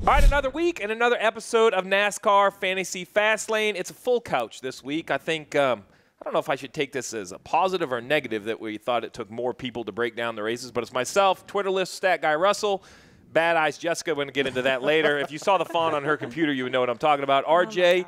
All right, another week and another episode of NASCAR Fantasy Fastlane. It's a full couch this week. I think, I don't know if I should take this as a positive or negative that we thought it took more people to break down the races, but it's myself, Twitterless Stat Guy Russell, Bad Eyes Jessica. We're going to get into that later. If you saw the font on her computer, you would know what I'm talking about. RJ,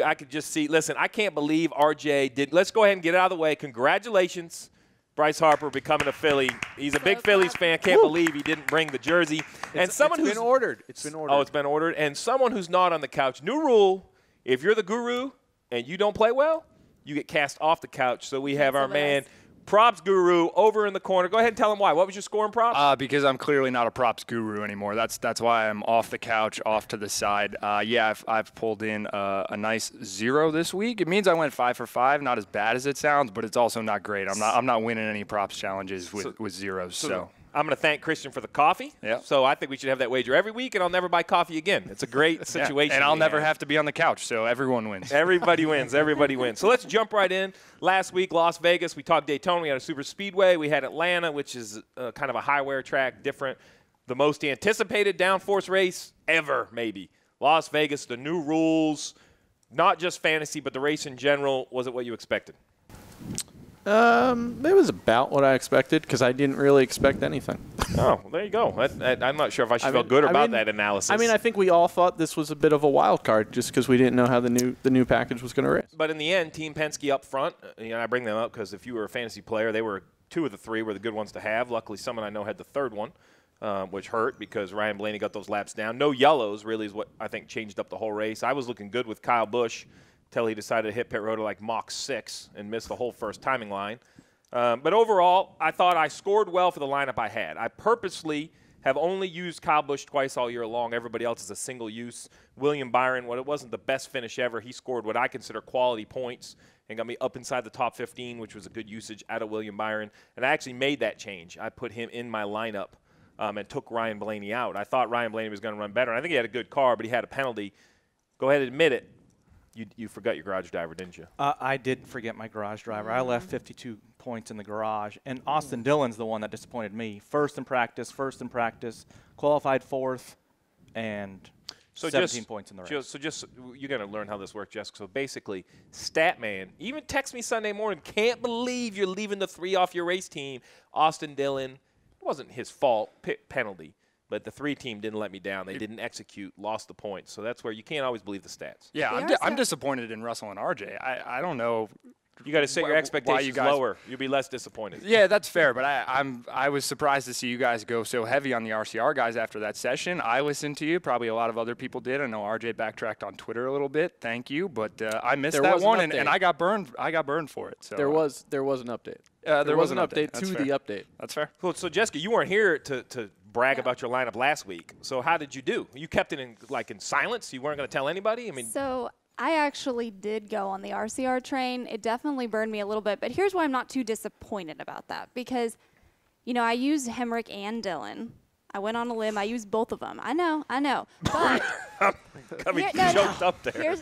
I could just see, listen, I can't believe RJ did. Let's go ahead and get it out of the way. Congratulations. Bryce Harper becoming a Philly. He's a big Phillies fan. Can't believe he didn't bring the jersey. And someone who's been ordered. It's been ordered. Oh, it's been ordered. And someone who's not on the couch. New rule: if you're the guru and you don't play well, you get cast off the couch. So we have our man, props guru, over in the corner. Go ahead and tell him why. What was your score in props? Because I'm clearly not a props guru anymore. That's why I'm off the couch, off to the side. I've pulled in a nice 0 this week. It means I went 5 for 5. Not as bad as it sounds, but it's also not great. I'm not winning any props challenges with zeros. So I'm going to thank Christian for the coffee. Yeah. So I think we should have that wager every week, and I'll never buy coffee again. It's a great situation. Yeah. And I'll never have to be on the couch, so everyone wins. Everybody wins. Everybody wins. So let's jump right in. Last week, Las Vegas, we talked Daytona. We had a super speedway. We had Atlanta, which is kind of a high-wear track, different. The most anticipated downforce race ever, maybe. Las Vegas, the new rules, not just fantasy, but the race in general. Was it what you expected? It was about what I expected because I didn't really expect anything. Oh, well, there you go. I'm not sure if I should feel good about that analysis. I think we all thought this was a bit of a wild card just because we didn't know how the new package was going to race. But in the end, Team Penske up front, I bring them up because if you were a fantasy player, they were 2 of the 3 were the good ones to have. Luckily, someone I know had the third one, which hurt because Ryan Blaney got those laps down. No yellows really is what I think changed up the whole race. I was looking good with Kyle Busch until he decided to hit pit road at like Mach 6 and missed the whole first timing line. But overall, I thought I scored well for the lineup I had. I purposely have only used Kyle Busch twice all year long. Everybody else is a single use. William Byron, it wasn't the best finish ever, he scored what I consider quality points and got me up inside the top 15, which was a good usage out of William Byron. And I actually made that change. I put him in my lineup and took Ryan Blaney out. I thought Ryan Blaney was going to run better. I think he had a good car, but he had a penalty. Go ahead and admit it. You forgot your garage driver, didn't you? I did forget my garage driver. I left 52 points in the garage, and Austin Dillon's the one that disappointed me. First in practice, qualified 4th, and 17 points in the race. You're going to learn how this works, Jessica. So basically, Statman, even text me Sunday morning, can't believe you're leaving the 3 off your race team. Austin Dillon, it wasn't his fault, penalty. But the 3 team didn't let me down. They didn't execute, lost the points. So that's where you can't always believe the stats. Yeah, I'm disappointed in Russell and RJ. I don't know. You got to set your expectations lower. You'll be less disappointed. Yeah, that's fair. But I was surprised to see you guys go so heavy on the RCR guys after that session. I listened to you. Probably a lot of other people did. I know RJ backtracked on Twitter a little bit. Thank you. But I missed that one, and I got burned. I got burned for it. So there was an update. There was an update to the update. That's fair. Cool. So Jessica, you weren't here to brag about your lineup last week. So how did you do? You kept it in silence? You weren't going to tell anybody? So I actually did go on the RCR train. It definitely burned me a little bit. But here's why I'm not too disappointed about that. Because, I used Hemrick and Dillon. I went on a limb. I used both of them. I know. But choked up there.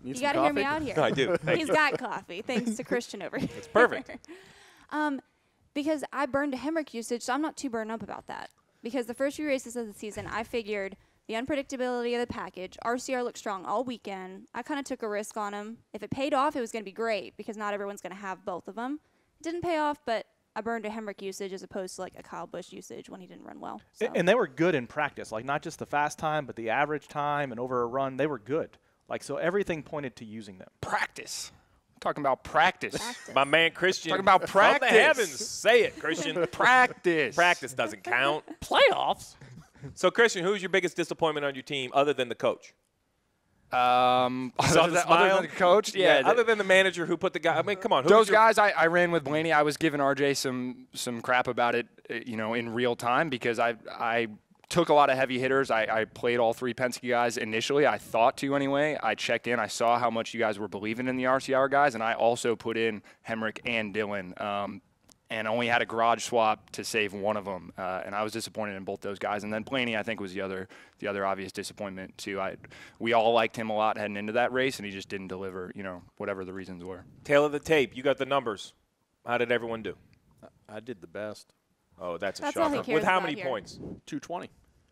You got to hear me out here. No, I do. He's got coffee, thanks to Christian over here. It's perfect. Because I burned a Hemrick usage, so I'm not too burned up about that. Because the first few races of the season, I figured the unpredictability of the package, RCR looked strong all weekend. I kind of took a risk on him. If it paid off, it was going to be great because not everyone's going to have both of them. It didn't pay off, but I burned a Hemrick usage as opposed to a Kyle Busch usage when he didn't run well. So. And they were good in practice, not just the fast time, but the average time and over a run. They were good. So everything pointed to using them. Practice. Talking about practice. My man Christian. Talking about practice. From the heavens. Say it, Christian. Practice. Practice doesn't count. Playoffs. So, Christian, who's your biggest disappointment on your team other than the coach? Other than the coach? Yeah, other than the manager who put the guy. Come on. Those guys, I ran with Blaney. I was giving RJ some crap about it, in real time because I took a lot of heavy hitters. I played all 3 Penske guys initially. I thought to anyway. I checked in. I saw how much you guys were believing in the RCR guys, and I also put in Hemrick and Dillon and only had a garage swap to save one of them. And I was disappointed in both those guys. And then Blaney, I think, was the other obvious disappointment, too. We all liked him a lot heading into that race, and he just didn't deliver, whatever the reasons were. Tail of the tape. You got the numbers. How did everyone do? I did the best. Oh, that's a That's all shocker. he cares With how about many here. points? 220.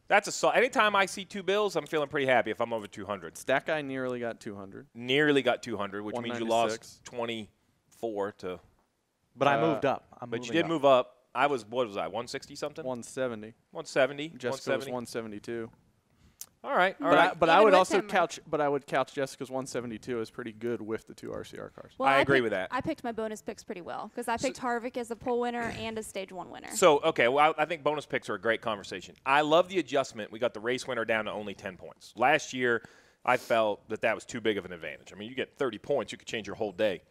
That's anytime I see two bills, I'm feeling pretty happy if I'm over 200. That guy nearly got 200. Nearly got 200, which means you lost 24 to. But I moved up. But you did move up. What was I, 160 something? 170. 170. Jessica was 172. All right. But I would also couch Jessica's 172 as pretty good with the 2 RCR cars. Well, I agree with that. I picked my bonus picks pretty well because I picked Harvick as a pole winner and a stage 1 winner. So, okay, well, I think bonus picks are a great conversation. I love the adjustment. We got the race winner down to only 10 points. Last year, I felt that was too big of an advantage. I mean, you get 30 points, you could change your whole day.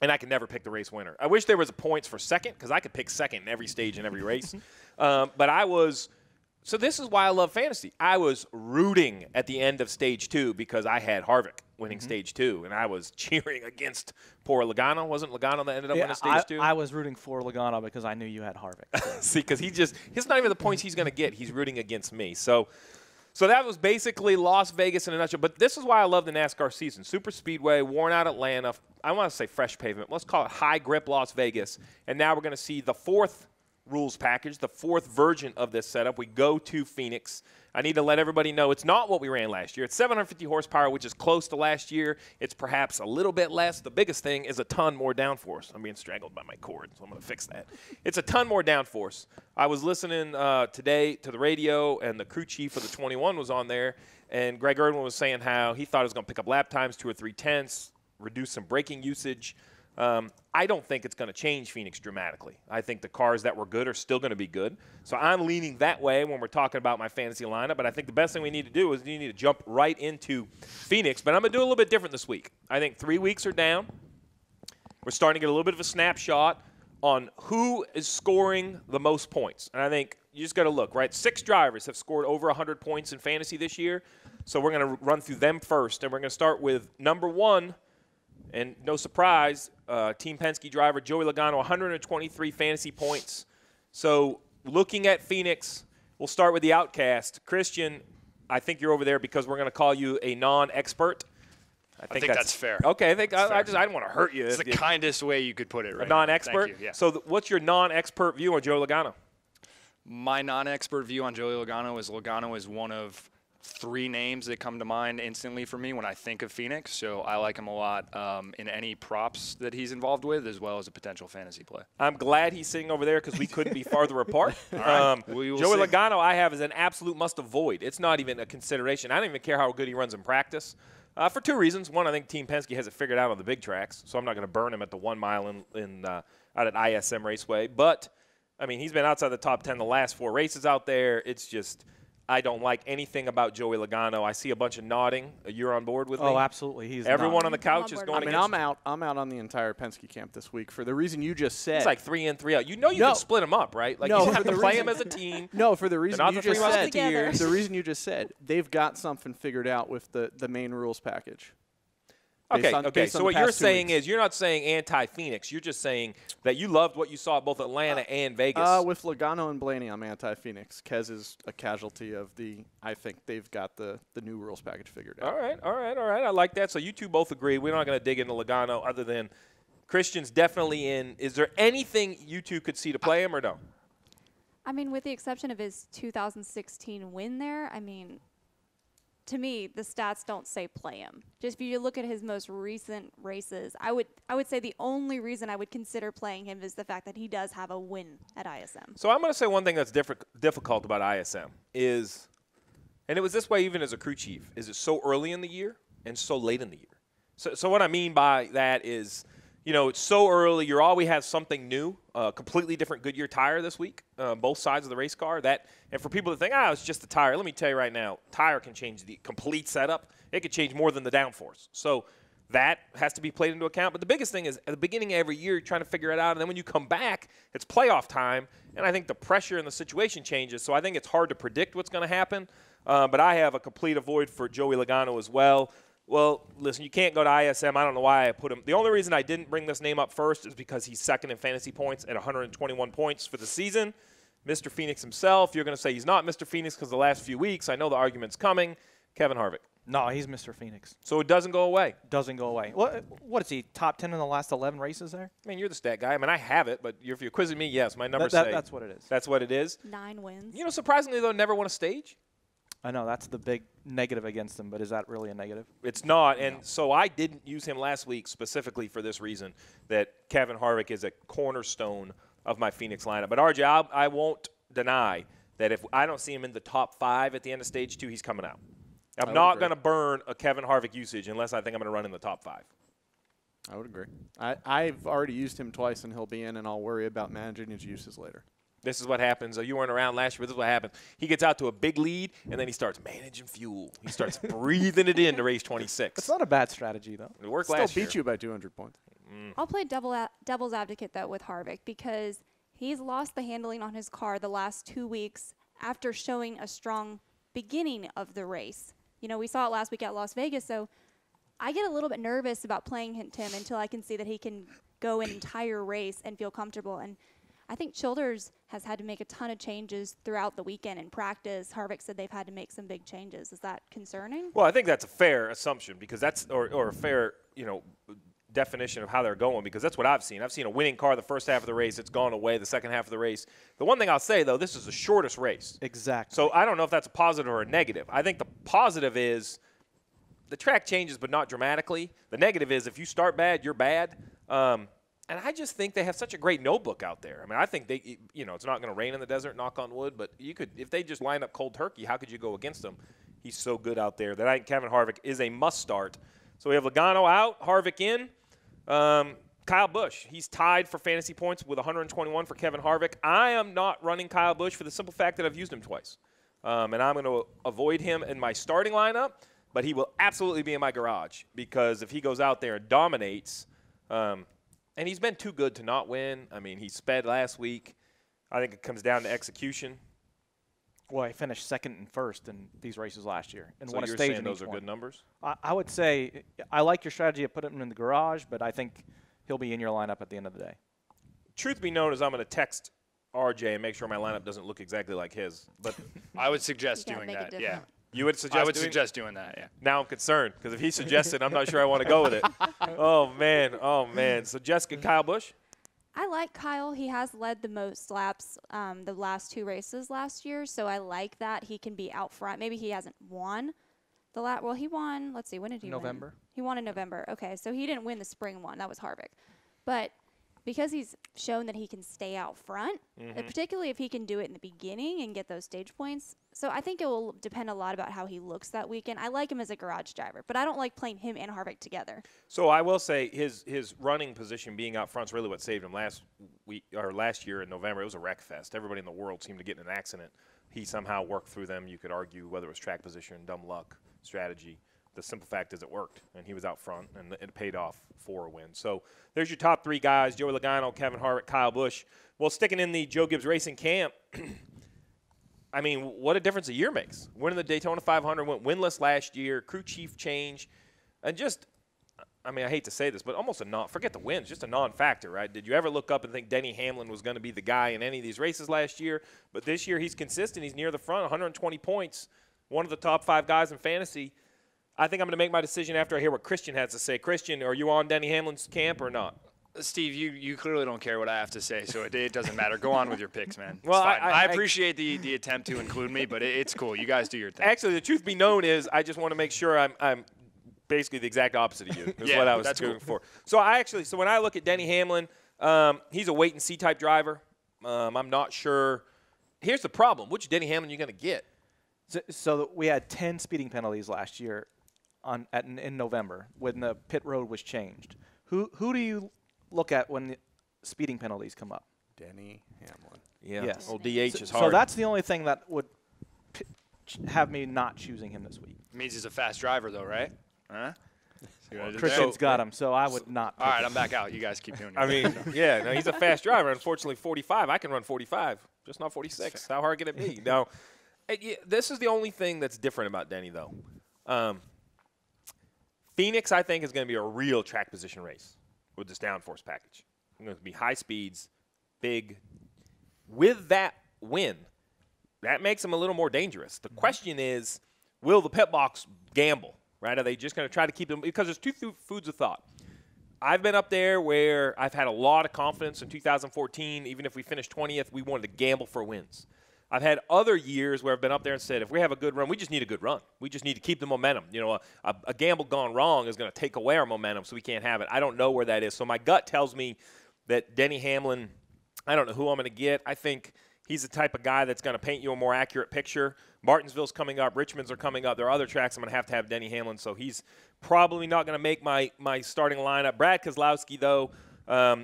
And I can never pick the race winner. I wish there was points for second because I could pick second in every stage in every race. But I was – so this is why I love fantasy. I was rooting at the end of stage 2 because I had Harvick winning stage 2, and I was cheering against poor Logano. Wasn't Logano that ended up winning stage 2? I was rooting for Logano because I knew you had Harvick. So. See, because he's not even the points he's going to get. He's rooting against me. So that was basically Las Vegas in a nutshell. But this is why I love the NASCAR season. Super Speedway, worn out Atlanta. I want to say fresh pavement. Let's call it high grip Las Vegas. And now we're going to see the 4th rules package, the 4th version of this setup. We go to Phoenix. I need to let everybody know it's not what we ran last year. It's 750 horsepower, which is close to last year. It's perhaps a little bit less. The biggest thing is a ton more downforce. I'm being strangled by my cord, so I'm going to fix that. It's a ton more downforce. I was listening today to the radio, and the crew chief of the 21 was on there, and Greg Erdwin was saying how he thought it was going to pick up lap times 2 or 3 tenths, reduce some braking usage. I don't think it's going to change Phoenix dramatically. I think the cars that were good are still going to be good. So I'm leaning that way when we're talking about my fantasy lineup. But I think the best thing we need to do is you need to jump right into Phoenix. But I'm going to do a little bit different this week. I think 3 weeks are down. We're starting to get a little bit of a snapshot on who is scoring the most points. And I think you just got to look, right? 6 drivers have scored over 100 points in fantasy this year. So we're going to run through them first. And we're going to start with number 1. And no surprise, Team Penske driver Joey Logano, 123 fantasy points. So looking at Phoenix, we'll start with the outcast. Christian, I think you're over there because we're going to call you a non-expert. I think that's fair. Okay, I didn't want to hurt you. It's the kindest way you could put it, right? A non-expert? Thank you, yeah. So what's your non-expert view on Joey Logano? My non-expert view on Joey Logano is one of 3 names that come to mind instantly for me when I think of Phoenix. So I like him a lot in any props that he's involved with, as well as a potential fantasy play. I'm glad he's sitting over there because we couldn't be farther apart. We will Joey see. Logano I have as an absolute must-avoid. It's not even a consideration. I don't even care how good he runs in practice. For 2 reasons. One, I think Team Penske has it figured out on the big tracks, so I'm not going to burn him at the 1 mile out at ISM Raceway. But, I mean, he's been outside the top 10 the last 4 races out there. It's just – I don't like anything about Joey Logano. I see a bunch of nodding. You're on board with me? Oh, absolutely. He's Everyone on the couch is going against I'm out on the entire Penske camp this week for the reason you just said. It's like 3 in, 3 out. You know you can split them up, right? Like you have to play them as a team. No, for the reason you just said. together. The reason you just said. They've got something figured out with the main rules package. Okay. So what you're saying is you're not saying anti-Phoenix. You're just saying that you loved what you saw at both Atlanta and Vegas. With Logano and Blaney, I'm anti-Phoenix. Kez is a casualty of I think they've got the new rules package figured out. All right. I like that. So you two both agree. We're not going to dig into Logano other than Christian's definitely in. Is there anything you two could see to play him or no? I mean, with the exception of his 2016 win there, I mean, to me, the stats don't say play him. Just if you look at his most recent races, I would say the only reason I would consider playing him is the fact that he does have a win at ISM. So I'm going to say one thing that's difficult about ISM is, and it was this way even as a crew chief, is it's so early in the year and so late in the year. So what I mean by that is, it's so early. You always have something new, a completely different Goodyear tire this week, both sides of the race car. And for people to think, it's just the tire. Let me tell you right now, tire can change the complete setup. It could change more than the downforce. So that has to be played into account. But the biggest thing is at the beginning of every year, you're trying to figure it out. And then when you come back, it's playoff time. And I think the pressure and the situation changes. So I think it's hard to predict what's going to happen. But I have a complete avoid for Joey Logano as well. Well, listen, you can't go to ISM. I don't know why I put him. The only reason I didn't bring this name up first is because he's second in fantasy points at 121 points for the season. Mr. Phoenix himself, you're going to say he's not Mr. Phoenix because the last few weeks. I know the argument's coming. Kevin Harvick. No, he's Mr. Phoenix. So it doesn't go away. Doesn't go away. What is he, top 10 in the last 11 races there? I mean, you're the stat guy. I mean, I have it, but if you're quizzing me, yes, my numbers That's what it is. That's what it is. 9 wins. You know, surprisingly, though, never won a stage. I know, that's the big negative against him, but is that really a negative? It's not, and so I didn't use him last week specifically for this reason, that Kevin Harvick is a cornerstone of my Phoenix lineup. But, RJ, I won't deny that if I don't see him in the top 5 at the end of Stage 2, he's coming out. I'm not going to burn a Kevin Harvick usage unless I think I'm going to run in the top 5. I would agree. I've already used him twice, and he'll be in, and I'll worry about managing his uses later. This is what happens. You weren't around last year, but this is what happens. He gets out to a big lead, and then he starts managing fuel. He starts breathing it into race 26. It's not a bad strategy, though. It worked Still last year. beat you by 200 points. I'll play devil's advocate, though, with Harvick because he's lost the handling on his car the last 2 weeks after showing a strong beginning of the race. You know, we saw it last week at Las Vegas, so I get a little bit nervous about playing him until I can see that he can go an entire race and feel comfortable. And I think Childers has had to make a ton of changes throughout the weekend in practice. Harvick said they've had to make some big changes. Is that concerning? Well, I think that's a fair assumption because that's or a fair, definition of how they're going because that's what I've seen. I've seen a winning car the first half of the race. It's gone away the second half of the race. The one thing I'll say, though, this is the shortest race. Exactly. So I don't know if that's a positive or a negative. I think the positive is the track changes, but not dramatically. The negative is if you start bad, you're bad. And I just think they have such a great notebook out there. I mean, I think they, it's not going to rain in the desert, knock on wood, but you could, if they just line up cold turkey, how could you go against them? He's so good out there that I think Kevin Harvick is a must start. So we have Logano out, Harvick in. Kyle Busch, he's tied for fantasy points with 121 for Kevin Harvick. I am not running Kyle Busch for the simple fact that I've used him twice. And I'm going to avoid him in my starting lineup, but he will absolutely be in my garage because if he goes out there and dominates, and he's been too good to not win. I mean, he sped last week. I think it comes down to execution. Well, he finished second and first in these races last year and So won a you're stage saying in those each are one. good numbers? I would say I like your strategy of putting him in the garage, but I think he'll be in your lineup at the end of the day. Truth be known is I'm going to text RJ and make sure my lineup doesn't look exactly like his. But I would suggest You gotta doing make it that. Yeah. different. you would suggest I would doing suggest doing that. Yeah. Now I'm concerned because if he suggested, I'm not sure I want to go with it. Oh, man. So, Jessica, Kyle Busch? I like Kyle. He has led the most laps the last 2 races last year, so I like that he can be out front. Maybe he hasn't won the lap. Well, he won. Let's see. When did he win? November. He won in November. Okay, so he didn't win the spring one. That was Harvick. But because he's shown that he can stay out front, particularly if he can do it in the beginning and get those stage points. So I think it will depend a lot about how he looks that weekend. I like him as a garage driver, but I don't like playing him and Harvick together. So I will say his running position being out front is really what saved him last year in November. It was a wreck fest. Everybody in the world seemed to get in an accident. He somehow worked through them. You could argue whether it was track position, dumb luck, strategy. The simple fact is it worked, and he was out front, and it paid off for a win. So there's your top 3 guys, Joey Logano, Kevin Harvick, Kyle Busch. Well, sticking in the Joe Gibbs Racing camp, I mean, what a difference a year makes. Winning the Daytona 500, went winless last year, crew chief change, and just, I mean, I hate to say this, but almost forget the wins, just a non-factor, right? Did you ever look up and think Denny Hamlin was going to be the guy in any of these races last year? But this year he's consistent. He's near the front, 120 points, one of the top 5 guys in fantasy. I think I'm going to make my decision after I hear what Christian has to say. Christian, are you on Denny Hamlin's camp or not? Steve, you clearly don't care what I have to say, so it doesn't matter. Go on with your picks, man. Well, It's fine. I appreciate the attempt to include me, but it's cool. You guys do your thing. Actually, the truth be known is I just want to make sure I'm basically the exact opposite of you. Is Yeah, what I was that's going cool. for. So when I look at Denny Hamlin, he's a wait and see type driver. I'm not sure. Here's the problem: which Denny Hamlin are you going to get? So we had 10 speeding penalties last year in November when the pit road was changed. Who do you look at when the speeding penalties come up? Denny Hamlin. Yeah. Yes. Well, DH is So hard. that's the only thing that would have me not choosing him this week. Means he's a fast driver, though, right? Huh? See what I did there? Christian's got him, so I would not. All right, I'm back out. You guys keep doing your I thing. mean, yeah, no, he's a fast driver. Unfortunately, 45. I can run 45, just not 46. How hard can it be? Now, this is the only thing that's different about Denny, though. Phoenix, I think, is going to be a real track position race with this downforce package. It's going to be high speeds, big. With that win, that makes him a little more dangerous. The question is, will the pit box gamble, right? Are they just going to try to keep them? Because there's two foods of thought. I've been up there where I've had a lot of confidence in 2014. Even if we finished 20th, we wanted to gamble for wins. I've had other years where I've been up there and said, if we have a good run, we just need a good run. We just need to keep the momentum. You know, a gamble gone wrong is going to take away our momentum, so we can't have it. I don't know where that is. So my gut tells me that Denny Hamlin, I don't know who I'm going to get. I think he's the type of guy that's going to paint you a more accurate picture. Martinsville's coming up. Richmond's are coming up. There are other tracks I'm going to have Denny Hamlin, so he's probably not going to make my starting lineup. Brad Keselowski, though,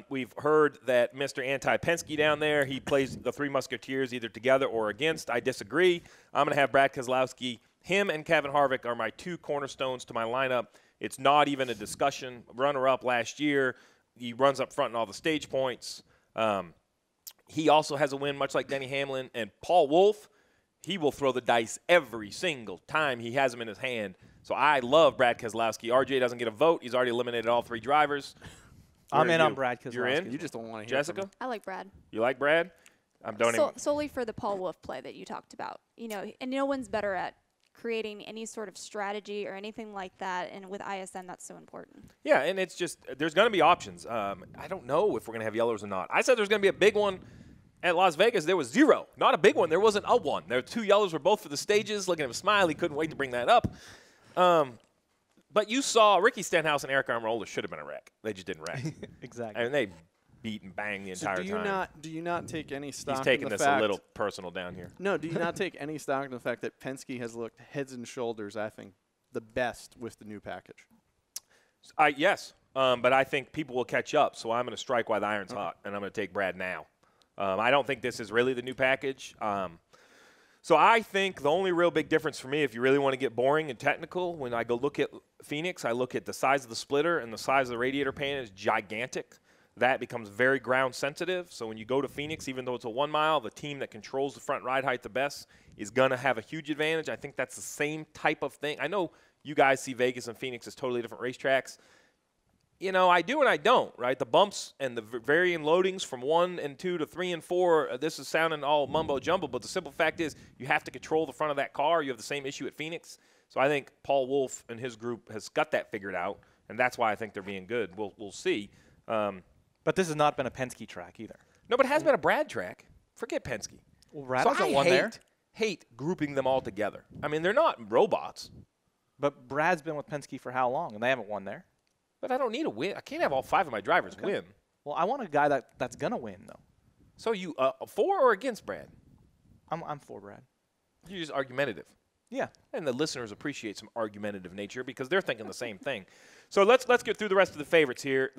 we've heard that Mr. Anti-Penske down there, he plays the Three Musketeers either together or against. I disagree. I'm going to have Brad Keselowski. Him and Kevin Harvick are my two cornerstones to my lineup. It's not even a discussion. Runner-up last year. He runs up front in all the stage points. He also has a win, much like Denny Hamlin. And Paul Wolfe, he will throw the dice every single time he has them in his hand. So I love Brad Keselowski. RJ doesn't get a vote. He's already eliminated all three drivers. I'm in on Brad Keselowski. You're in? You just don't want to hear Jessica? from I like Brad. You like Brad? Solely for the Paul Wolfe play that you talked about. You know, and no one's better at creating any sort of strategy or anything like that. And with ISM, that's so important. Yeah, and it's just there's going to be options. I don't know if we're going to have yellows or not. I said there's going to be a big one. At Las Vegas, there was 0. Not a big one. There wasn't a 1. There were 2 yellows, were both for the stages. Look at him smile. He couldn't wait to bring that up. But you saw Ricky Stenhouse and Erik Almirola should have been a wreck. They just didn't wreck. Exactly. And they beat and banged the entire time. Do you not take any stock He's taking in the this fact, a little personal down here. No, do you not take any stock in the fact that Penske has looked heads and shoulders, I think, the best with the new package? Yes, but I think people will catch up, so I'm going to strike while the iron's hot, and I'm going to take Brad now. I don't think this is really the new package. So I think the only real big difference for me, if you really want to get boring and technical, when I go look at Phoenix, I look at the size of the splitter and the size of the radiator pan is gigantic. That becomes very ground sensitive. So when you go to Phoenix, even though it's a 1 mile, the team that controls the front ride height the best is going to have a huge advantage. I think that's the same type of thing. I know you guys see Vegas and Phoenix as totally different racetracks. You know, I do and I don't, right? The bumps and the varying loadings from 1 and 2 to 3 and 4, this is sounding all mumbo-jumbo, but the simple fact is you have to control the front of that car. You have the same issue at Phoenix. So I think Paul Wolfe and his group has got that figured out, and that's why I think they're being good. We'll see. But this has not been a Penske track either. No, but it has been a Brad track. Forget Penske. Well, Brad So hasn't I won there. hate grouping them all together. I mean, they're not robots. But Brad's been with Penske for how long, and they haven't won there? But I don't need a win. I can't have all 5 of my drivers win. Well, I want a guy that's going to win, though. So you for or against Brad? I'm for Brad. You're just argumentative. Yeah. And the listeners appreciate some argumentative nature because they're thinking the same thing. So let's get through the rest of the favorites here.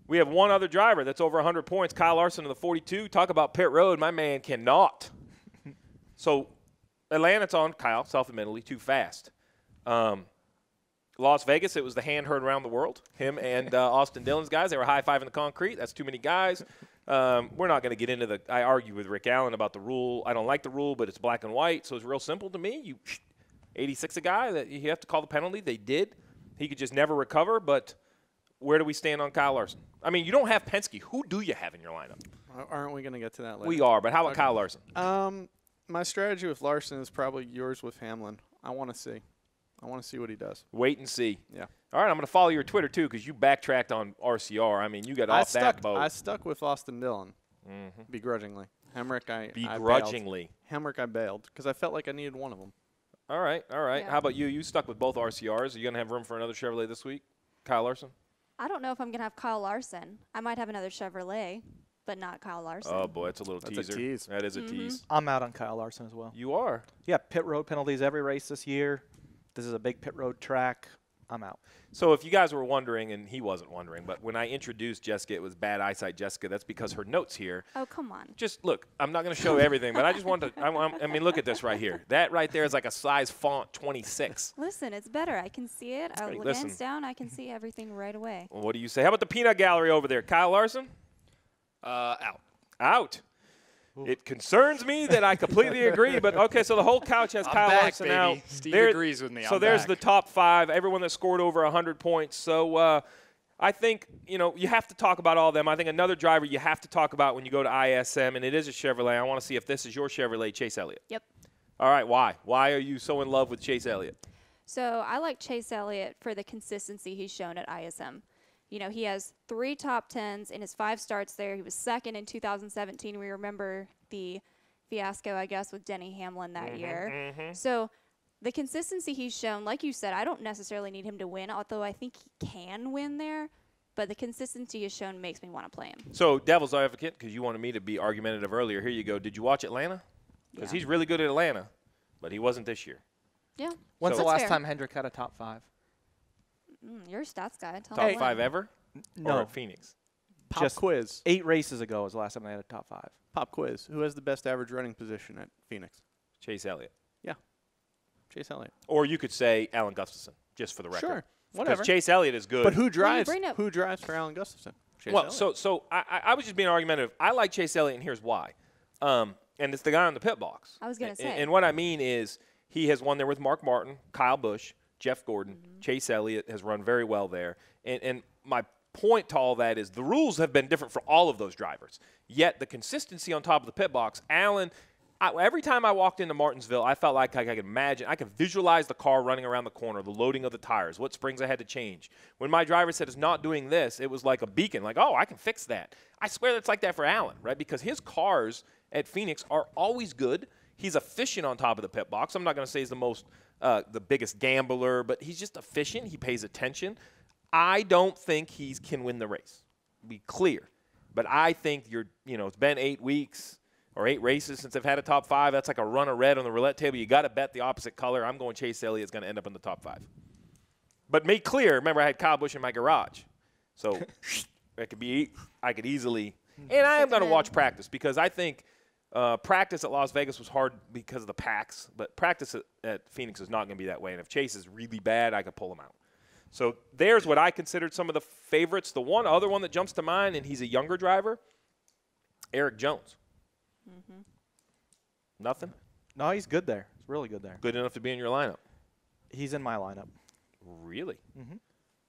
We have one other driver that's over 100 points, Kyle Larson in the 42. Talk about pit road. My man cannot. So Atlanta's on Kyle, self-admittedly, too fast. Las Vegas, it was the hand heard around the world. Him and Austin Dillon's guys, they were high-fiving the concrete. That's too many guys. We're not going to get into I argue with Rick Allen about the rule. I don't like the rule, but it's black and white, so it's real simple to me. 86 a guy that you have to call the penalty. They did. He could just never recover, but where do we stand on Kyle Larson? I mean, you don't have Penske. Who do you have in your lineup? Aren't we going to get to that later? We are, but how about Kyle Larson? My strategy with Larson is probably yours with Hamlin. I want to see what he does. Wait and see. Yeah. All right, I'm going to follow your Twitter, too, because you backtracked on RCR. I mean, you got off that boat. I stuck with Austin Dillon, begrudgingly. Hemrick, Begrudgingly. I bailed because I felt like I needed one of them. All right. Yeah. How about you? You stuck with both RCRs. Are you going to have room for another Chevrolet this week? Kyle Larson? I don't know if I'm going to have Kyle Larson. I might have another Chevrolet, but not Kyle Larson. Oh, boy, that's a little That's teaser. a tease. That is a tease. I'm out on Kyle Larson as well. You are. Yeah, pit road penalties every race this year. This is a big pit road track. I'm out. So if you guys were wondering, and he wasn't wondering, but when I introduced Jessica, it was bad eyesight Jessica. That's because her notes here. Oh, come on. Just look, I'm not going to show everything, but I just wanted to, I mean, look at this right here. That right there is like a size font 26. Listen, it's better. I can see it. Hey, Look listen. hands down. I can see everything right away. Well, what do you say? How about the peanut gallery over there? Kyle Larson? Out. Out. It concerns me that I completely agree, but okay, so the whole couch has I'm Kyle back, Larson baby. out. Steve agrees with me. So I'm there's back. the top 5, everyone that scored over 100 points. So I think, you have to talk about all of them. I think another driver you have to talk about when you go to ISM, and it is a Chevrolet. I want to see if this is your Chevrolet, Chase Elliott. Yep. All right, why? Why are you so in love with Chase Elliott? So I like Chase Elliott for the consistency he's shown at ISM. You know, he has 3 top 10s in his 5 starts there. He was second in 2017. We remember the fiasco, I guess, with Denny Hamlin that year. So the consistency he's shown, like you said, I don't necessarily need him to win, although I think he can win there. But the consistency he's shown makes me want to play him. So devil's advocate, because you wanted me to be argumentative earlier, here you go. Did you watch Atlanta? Because he's really good at Atlanta, but he wasn't this year. Yeah. When's So- the last fair. time Hendrick had a top 5? You're a stats guy. Tell Top me 5 when. ever? No. Or at Phoenix? Pop Just quiz. 8 races ago was the last time they had a top 5. Pop quiz. Who has the best average running position at Phoenix? Chase Elliott. Chase Elliott. Or you could say Alan Gustafson, just for the record. Sure. Whatever. Because Chase Elliott is good. But who drives? bring up- Who drives for Alan Gustafson? Chase Well, Elliott. so I was just being argumentative. I like Chase Elliott, and here's why. And it's the guy on the pit box. I was gonna say. And what I mean is he has won there with Mark Martin, Kyle Busch, Jeff Gordon. Chase Elliott has run very well there. And my point to all that is the rules have been different for all of those drivers. Yet the consistency on top of the pit box, Alan – every time I walked into Martinsville, I felt like I could imagine, I could visualize the car running around the corner, the loading of the tires, what springs I had to change. When my driver said it's not doing this, it was like a beacon, like, oh, I can fix that. I swear that's like that for Alan, right? Because his cars at Phoenix are always good. He's efficient on top of the pit box. I'm not going to say he's the biggest gambler, but he's just efficient. He pays attention. I don't think he can win the race. Be clear. But I think it's been 8 weeks. Or 8 races since they've had a top 5. That's like a run of red on the roulette table. You got to bet the opposite color. I'm going Chase Elliott's going to end up in the top 5. But make clear, remember I had Kyle Busch in my garage. So I could easily. And I am going to watch practice because I think practice at Las Vegas was hard because of the packs. But practice at Phoenix is not going to be that way. And if Chase is really bad, I could pull him out. So there's what I considered some of the favorites. The other one that jumps to mind, and he's a younger driver, Erik Jones. Nothing? No, he's good there. He's really good there. Good enough to be in your lineup. He's in my lineup. Really?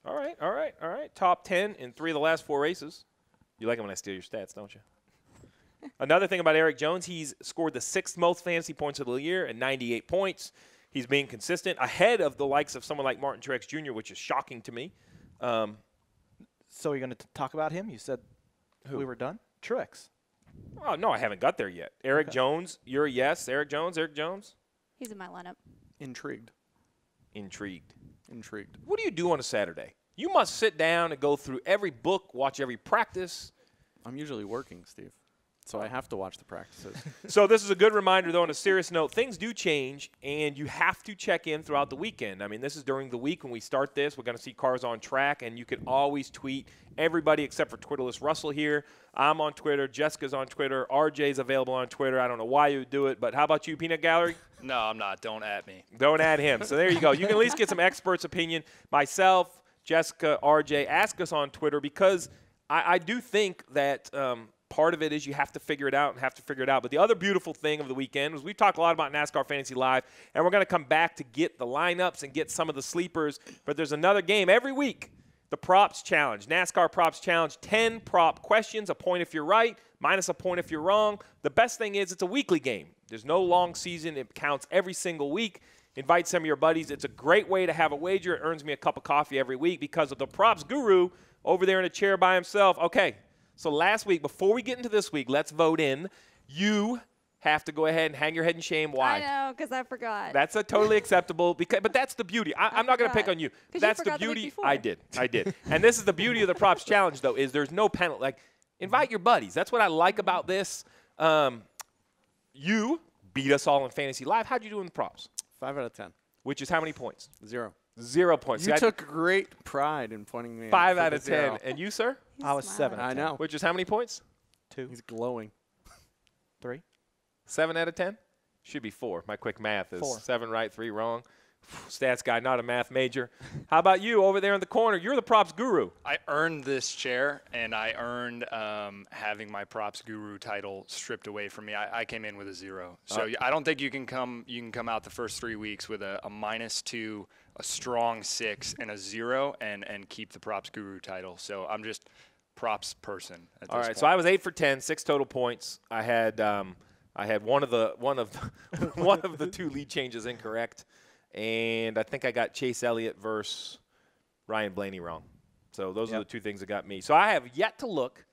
All right. Top 10 in 3 of the last 4 races. You like it when I steal your stats, don't you? Another thing about Erik Jones, he's scored the 6th most fantasy points of the year at 98 points. He's being consistent, ahead of the likes of someone like Martin Truex Jr., which is shocking to me. So you're going to talk about him? You said we were done? Truex. Oh, no, I haven't got there yet. Erik Jones, you're a yes. Erik Jones? He's in my lineup. Intrigued. What do you do on a Saturday? You must sit down and go through every book, watch every practice. I'm usually working, Steve. So I have to watch the practices. So this is a good reminder, though, on a serious note. Things do change, and you have to check in throughout the weekend. I mean, this is during the week when we start this. We're going to see cars on track, and you can always tweet everybody except for Twitterless Russell here. I'm on Twitter. Jessica's on Twitter. RJ's available on Twitter. I don't know why you would do it, but how about you, Peanut Gallery? No, I'm not. Don't at me. Don't add him. So there you go. You can at least get some experts' opinion. Myself, Jessica, RJ, ask us on Twitter because I do think that part of it is you have to figure it out. But the other beautiful thing of the weekend was we've talked a lot about NASCAR Fantasy Live, and we're going to come back to get the lineups and get some of the sleepers. But there's another game every week, the Props Challenge, NASCAR Props Challenge, 10 prop questions, a point if you're right, minus a point if you're wrong. The best thing is it's a weekly game. There's no long season. It counts every single week. Invite some of your buddies. It's a great way to have a wager. It earns me a cup of coffee every week because of the props guru over there in a chair by himself. Okay, so last week, before we get into this week, let's vote in. You have to go ahead and hang your head in shame. Why? I know, because I forgot. That's a totally acceptable. But that's the beauty. I'm not going to pick on you. 'Cause you That's the forgot the week beauty. before. I did. And this is the beauty of the props challenge, though, is there's no penalty. Like, invite your buddies. That's what I like about this. You beat us all in Fantasy Live. How'd you do in the props? 5 out of 10. Which is how many points? 0. 0 points. You See, took great pride in pointing me 5 out out for of the 10. 0. And you, sir? He's I was smiling. 7. I know. Which is how many points? 2. He's glowing. 3. 7 out of 10? Should be 4. My quick math is 4. 7 right, 3 wrong. Stats guy, not a math major. How about you over there in the corner? You're the props guru. I earned this chair, and I earned having my props guru title stripped away from me. I came in with a 0. So I don't think you can come out the first 3 weeks with a -2, a strong 6, and a 0, and keep the props guru title. So I'm just props person at this All right, point. so I was 8 for 10, 6 total points. I had I had one of the two lead changes incorrect, and I think I got Chase Elliott versus Ryan Blaney wrong. So those are the two things that got me. So I have yet to look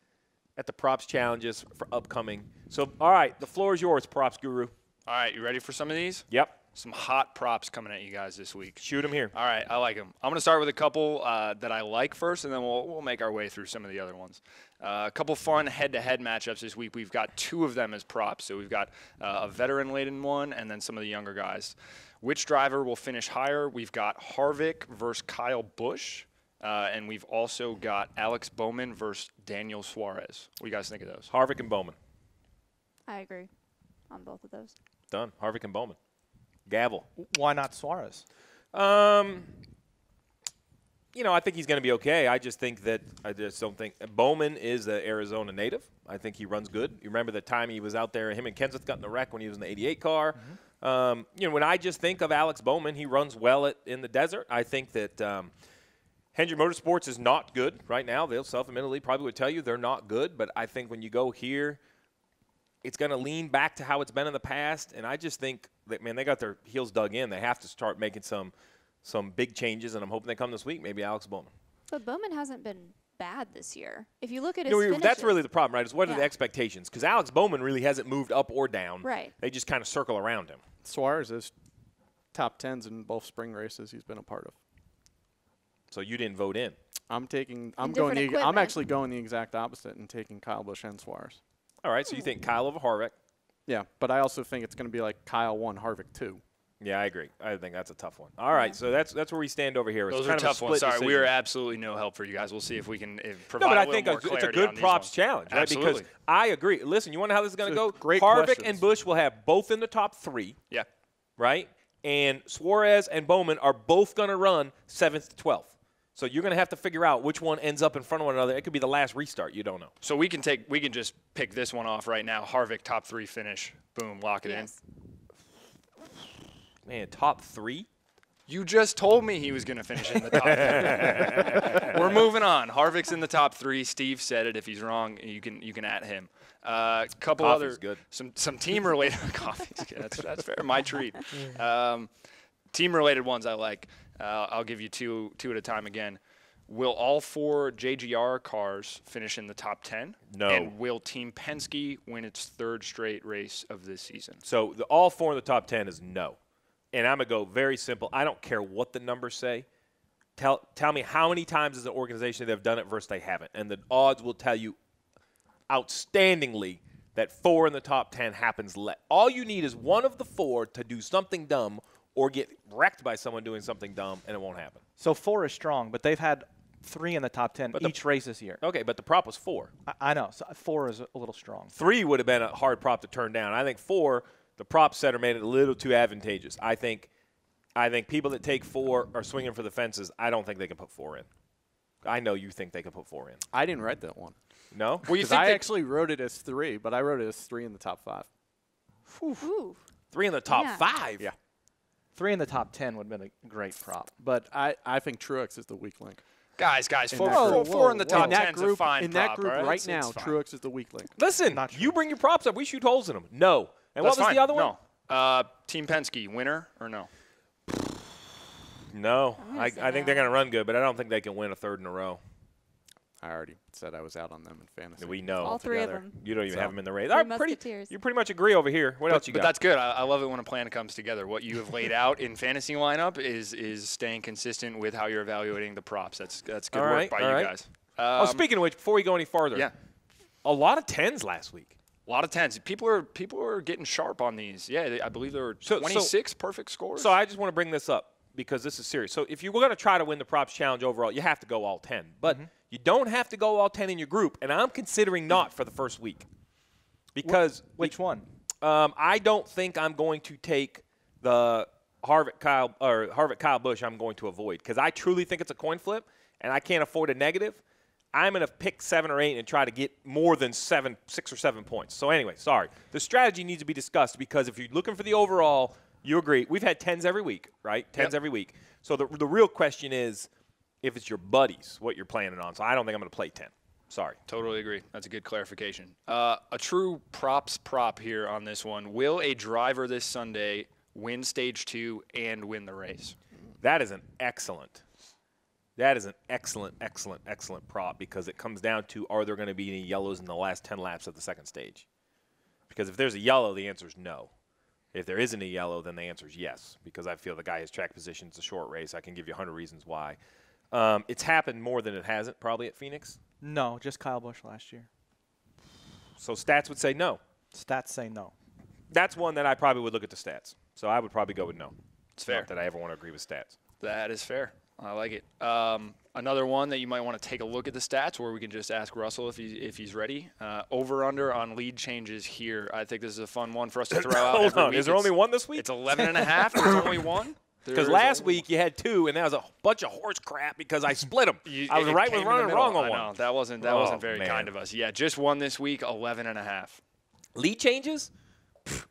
at the props challenges for upcoming. So, all right, the floor is yours, props guru. All right, you ready for some of these? Yep. Some hot props coming at you guys this week. Shoot them here. All right, I like them. I'm going to start with a couple that I like first, and then we'll make our way through some of the other ones. A couple fun head-to-head matchups this week. We've got two of them as props. So we've got a veteran-laden one and then some of the younger guys. Which driver will finish higher? We've got Harvick versus Kyle Busch, and we've also got Alex Bowman versus Daniel Suarez. What do you guys think of those? Harvick and Bowman. I agree on both of those. Done. Harvick and Bowman. Gavel. Why not Suarez? I think he's going to be okay. I just don't think Bowman is an Arizona native. I think he runs good. You remember the time he was out there, him and Kenseth got in the wreck when he was in the 88 car. Mm-hmm. When I just think of Alex Bowman, he runs well in the desert. I think that Hendrick Motorsports is not good right now. They'll self-admittedly probably would tell you they're not good, but I think when you go here, it's going to lean back to how it's been in the past, and I just think that, man, they got their heels dug in. They have to start making some big changes, and I'm hoping they come this week, maybe Alex Bowman. But Bowman hasn't been bad this year. If you look at his finishes. That's really the problem, right, is what are the expectations? Because Alex Bowman really hasn't moved up or down. Right. They just kind of circle around him. Suarez is top 10s in both spring races he's been a part of. So you didn't vote in. I'm equipment. actually going the exact opposite and taking Kyle Busch and Suarez. All right, so you think Kyle over Harvick. Yeah, but I also think it's going to be like Kyle 1, Harvick 2. Yeah, I agree. I think that's a tough one. All right, so that's where we stand over here. It's Those kind are of tough ones. Sorry, decision. we are absolutely no help for you guys. We'll see if we can provide but I a little think more it's a clarity good on these props ones. challenge, right? Absolutely. Because I agree. Listen, you want to know how this is going to go? Great Harvick questions. and Busch will have both in the top 3. Yeah. Right? And Suarez and Bowman are both going to run 7th to 12th. So you're going to have to figure out which one ends up in front of one another. It could be the last restart. You don't know. So we can just pick this one off right now. Harvick top 3 finish. Boom, lock it in. Man, top 3? You just told me he was going to finish in the top 3. We're moving on. Harvick's in the top 3. Steve said it. If he's wrong, you can at him. Couple Coffee's other good. some team related coffee's good. That's fair. My treat. Team related ones I like. I'll give you two at a time again. Will all 4 JGR cars finish in the top 10? No. And will Team Penske win its 3rd straight race of this season? So all 4 in the top 10 is no. And I'm going to go very simple. I don't care what the numbers say. Tell me how many times as an organization they've done it versus they haven't. And the odds will tell you outstandingly that 4 in the top 10 happens. All you need is one of the 4 to do something dumb or get wrecked by someone doing something dumb, and it won't happen. So 4 is strong, but they've had 3 in the top 10 each race this year. Okay, but the prop was 4. I know. So 4 is a little strong. 3 would have been a hard prop to turn down. I think 4, the prop setter made it a little too advantageous. I think people that take 4 are swinging for the fences. I don't think they can put 4 in. I know you think they can put 4 in. I didn't write that one. No? Well, Because I actually wrote it as 3, but I wrote it as 3 in the top 5. Ooh. 3 in the top Yeah. 5? Yeah. 3 in the top 10 would have been a great prop. But I think Truex is the weak link. Guys, In four that in the group. top In that 10 is a group, fine in that prop, group all right It's now, fine. Truex is the weak link. Listen, Not true. you bring your props up. We shoot holes in them. No. And That's what was fine. the other one? No. Team Penske, winner or no? No. I'm gonna I say think no. they're going to run good, but I don't think they can win a 3rd in a row. I already said I was out on them in fantasy. We know. All 3 of Together. them. You don't even So, have them in the race. Three All right, Musketeers. you pretty much agree over here. What else you But got? that's good. I love it when a plan comes together. What you have laid out in fantasy lineup is staying consistent with how you're evaluating the props. That's good All work right, by all you right. guys. Speaking of which, before we go any farther, Yeah. a lot of 10s last week. A lot of 10s. People are getting sharp on these. Yeah, I believe there were 26 perfect scores. So I just want to bring this up because this is serious. So if you were going to try to win the props challenge overall, you have to go all 10. But you don't have to go all 10 in your group, and I'm considering not for the first week. Because Which one? I don't think I'm going to take the Harvick Kyle Busch. I'm going to avoid because I truly think it's a coin flip, and I can't afford a negative. I'm going to pick 7 or 8 and try to get more than 6 or 7 points. So anyway, sorry. The strategy needs to be discussed because if you're looking for the overall, you agree. We've had 10s every week, right? 10s every week. So the real question is if it's your buddies, what you're planning on. So I don't think I'm going to play 10. Sorry. Totally agree. That's a good clarification. A true props prop here on this one. Will a driver this Sunday win stage 2 and win the race? That is an excellent prop because it comes down to, are there going to be any yellows in the last 10 laps of the second stage? Because if there's a yellow, the answer is no. If there isn't a yellow, then the answer is yes, because I feel the guy has track position. It's a short race. I can give you 100 reasons why. It's happened more than it hasn't probably at Phoenix. No, just Kyle Busch last year. So stats would say no. Stats say no. That's one that I probably would look at the stats. So I would probably go with no. It's fair. Not that I ever want to agree with stats. That is fair. I like it. Another one that you might want to take a look at the stats, where we can just ask Russell if he's ready. Over/under on lead changes here. I think this is a fun one for us to throw out. Hold on. Week. Is there only one this week? It's 11.5. There's only one. Because last week you had 2, and that was a bunch of horse crap because I split them. I was right with running wrong on one. I know. That wasn't very kind of us. Yeah, just one this week, 11.5. Lead changes?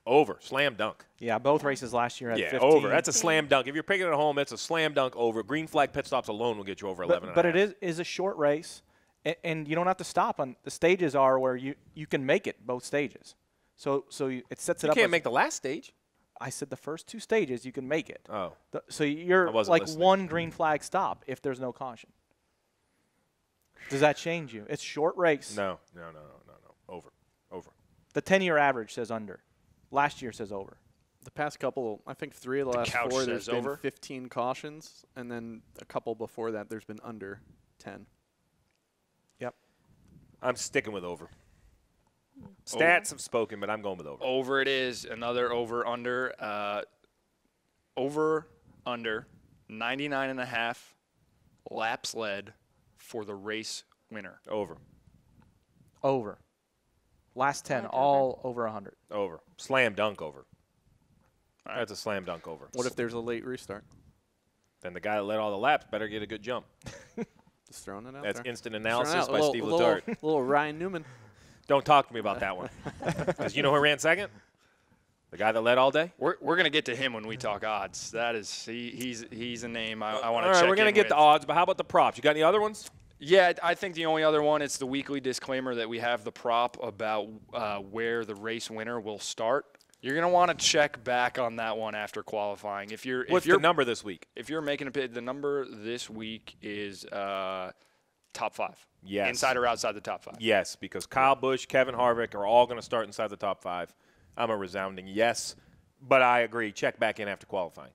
Over. Slam dunk. Yeah, both races last year had 15. Over. That's a slam dunk. If you're picking it at home, it's a slam dunk over. Green flag pit stops alone will get you over 11. But it is a short race, and you don't have to stop on the stages are where you can make it both stages. So it sets it up. You can't make the last stage. I said the first 2 stages you can make it. Oh. So you're like listening. one green flag stop if there's no caution. Does that change you? It's short race. No. Over. The 10-year average says under. Last year says over. The past couple, I think 3 of the last couch 4, there's says been over. 15 cautions, and then a couple before that, there's been under 10. Yep. I'm sticking with over. Stats have spoken, but I'm going with over. Over it is. Another over/under. Over/under 99.5 laps led for the race winner. Over. Last 10, all over 100. Over. Slam dunk over. That's a slam dunk over. What if there's a late restart? Then the guy that led all the laps better get a good jump. Just throwing it out That's there. instant analysis by Little- Steve little- Letarte. Little Ryan Newman. Don't talk to me about that one. Because you know who ran second? The guy that led all day? We're going to get to him when we talk odds. That is he's a name I want to All check right, we're going to in get with. the odds, but how about the props? You got any other ones? Yeah, I think the only other one, it's the weekly disclaimer that we have the prop about where the race winner will start. You're going to want to check back on that one after qualifying. What's the number this week? If you're making a pick, the number this week is top 5. Yes. Inside or outside the top 5. Yes, because Kyle Busch, Kevin Harvick are all going to start inside the top 5. I'm a resounding yes, but I agree. Check back in after qualifying.